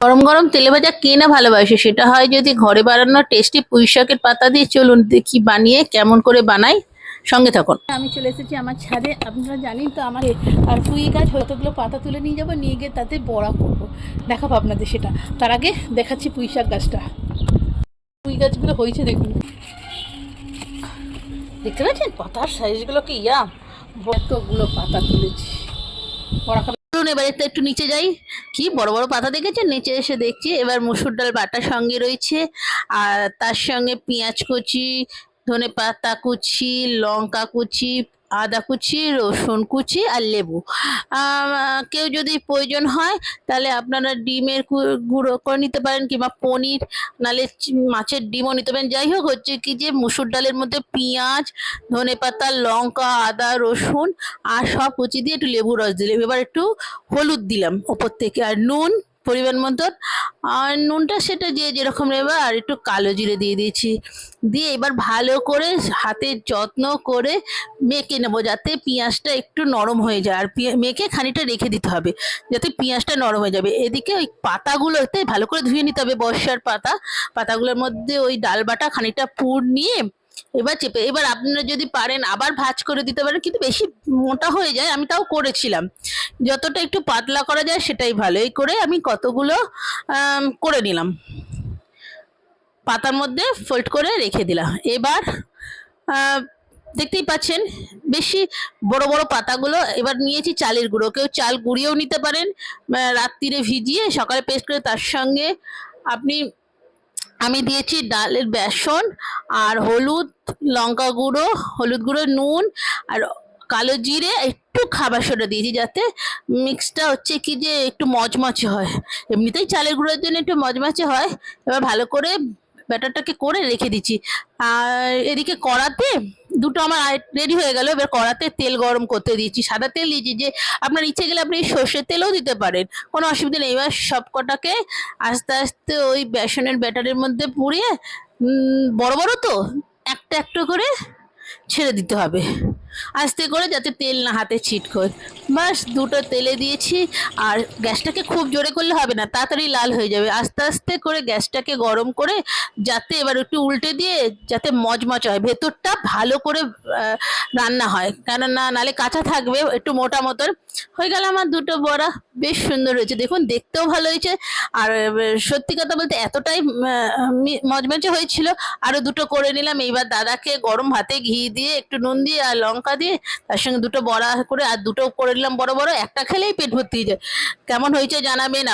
গরম গরম তেলে ভাজা কে না ভালোবাসে, সেটা হয় যদি ঘরে বানানো টেস্টি পুঁই শাকের পাতা দিয়ে। চলুন দেখি বানিয়ে কেমন করে বানাই, সঙ্গে থাকুন। আমি চলে এসেছি আমার ছাদে। আপনারা জানেন তো আমার আর পুঁই গাছ, হয়তোগুলো পাতা তুলে নিয়ে যাবো, নিয়ে গিয়ে তাতে বড়া করবো, দেখাবো আপনাদের সেটা। তার আগে দেখাচ্ছি পুঁই শাক গাছটা। পুঁই গাছগুলো হয়েছে দেখুন, দেখতে পাচ্ছেন পাতার সাইজগুলো কি এতগুলো পাতা তুলেছি বড়া খাবে। এবার একটু নিচে যাই, কি বড় বড় পাতা দেখেছেন। নিচে এসে দেখছি এবার মুসুর ডাল বাটার সঙ্গে রয়েছে, আর তার সঙ্গে পেঁয়াজ কুচি, ধনে পাতা কুচি, লঙ্কা কুচি, আদা কুচি, রসুন কুচি আর লেবু। কেউ যদি প্রয়োজন হয় তাহলে আপনারা ডিমের গুঁড়ো করে নিতে পারেন, কিংবা পনির, নাহলে মাছের ডিমও নিতে পারেন। যাই হোক, হচ্ছে কি যে মুসুর ডালের মধ্যে পেঁয়াজ, ধনে পাতা, লঙ্কা, আদা, রসুন আর সব কুচি দিয়ে একটু লেবু রস দিলাম। এবার একটু হলুদ দিলাম ওপর থেকে, আর নুন পরিমাণ মতন। আর নুনটা সেটা যে যেরকম নেবে। আর একটু কালো জিরে দিয়ে দিয়েছি। দিয়ে এবার ভালো করে হাতে যত্ন করে মেখে নেবো, যাতে পেঁয়াজটা একটু নরম হয়ে যায়। আর মেখে খানিকটা রেখে দিতে হবে, যাতে পেঁয়াজটা নরম হয়ে যাবে। এদিকে ওই পাতাগুলোতে ভালো করে ধুয়ে নিতে হবে, বর্ষার পাতা। পাতাগুলোর মধ্যে ওই ডাল বাটা খানিকটা পুর নিয়ে এবার চেপে, এবার আপনারা যদি পারেন আবার ভাঁজ করে দিতে পারেন, কিন্তু বেশি মোটা হয়ে যায়, আমি তাও করেছিলাম। যতটা একটু পাতলা করা যায় সেটাই ভালো। এই করে আমি কতগুলো করে নিলাম, পাতার মধ্যে ফোল্ড করে রেখে দিলাম। এবার দেখতেই পাচ্ছেন বেশি বড় বড় পাতাগুলো। এবার নিয়েছি চালের গুঁড়ো, কেউ চাল গুঁড়িয়েও নিতে পারেন, রাত্রিরে ভিজিয়ে সকালে পেস্ট করে। তার সঙ্গে আপনি, আমি দিয়েছি ডালের বেসন আর হলুদ, লঙ্কা গুঁড়ো, হলুদ গুঁড়ো, নুন আর কালো জিরে, একটু খাবার সোডা দিয়েছি, যাতে মিক্সটা হচ্ছে কি যে একটু মচমচে হয়। এমনিতেই চালের গুঁড়োর জন্য একটু মচমচে হয়। এবার ভালো করে ব্যাটারটাকে করে রেখে দিচ্ছি। আর এদিকে কড়াতে দুটো আমার রেডি হয়ে গেল। এবার কড়াতে তেল গরম করতে দিয়েছি, সাদা তেল দিয়েছি। যে আপনার ইচ্ছে গেলে আপনি সর্ষের তেলও দিতে পারেন, কোনো অসুবিধা নেই। এবার সব কটাকে আস্তে আস্তে ওই বেসনের ব্যাটারের মধ্যে পুড়িয়ে, বড় বড় তো একটা একটা করে ছেড়ে দিতে হবে, আস্তে করে, যাতে তেল না হাতে ছিটকোয়। বাস দুটো তেলে দিয়েছি। আর গ্যাসটাকে খুব জোরে করলে হবে না, তাড়াতাড়ি লাল হয়ে যাবে। আস্তে আস্তে করে গ্যাসটাকে গরম করে, যাতে এবার একটু উল্টে দিয়ে যাতে মচমচ হয়, ভেতরটা ভালো করে রান্না হয়, কেননা নালে কাঁচা থাকবে। একটু মোটা মতন হয়ে গেল আমার দুটো বড়া। বেশ সুন্দর হয়েছে দেখুন, দেখতেও ভালো হয়েছে। আর সত্যি কথা বলতে এতটাই মচমচে হয়েছিল। আরো দুটো করে নিলাম। এইবার দাদাকে গরম ভাতে ঘি দিয়ে, একটু নুন দিয়ে আর লঙ্কা দিয়ে, তার সঙ্গে দুটো বড়া করে আর দুটো করে নিলাম বড় বড়। একটা খেলেই পেট ভর্তি হয়ে যায়। কেমন হয়েছে জানাবেন।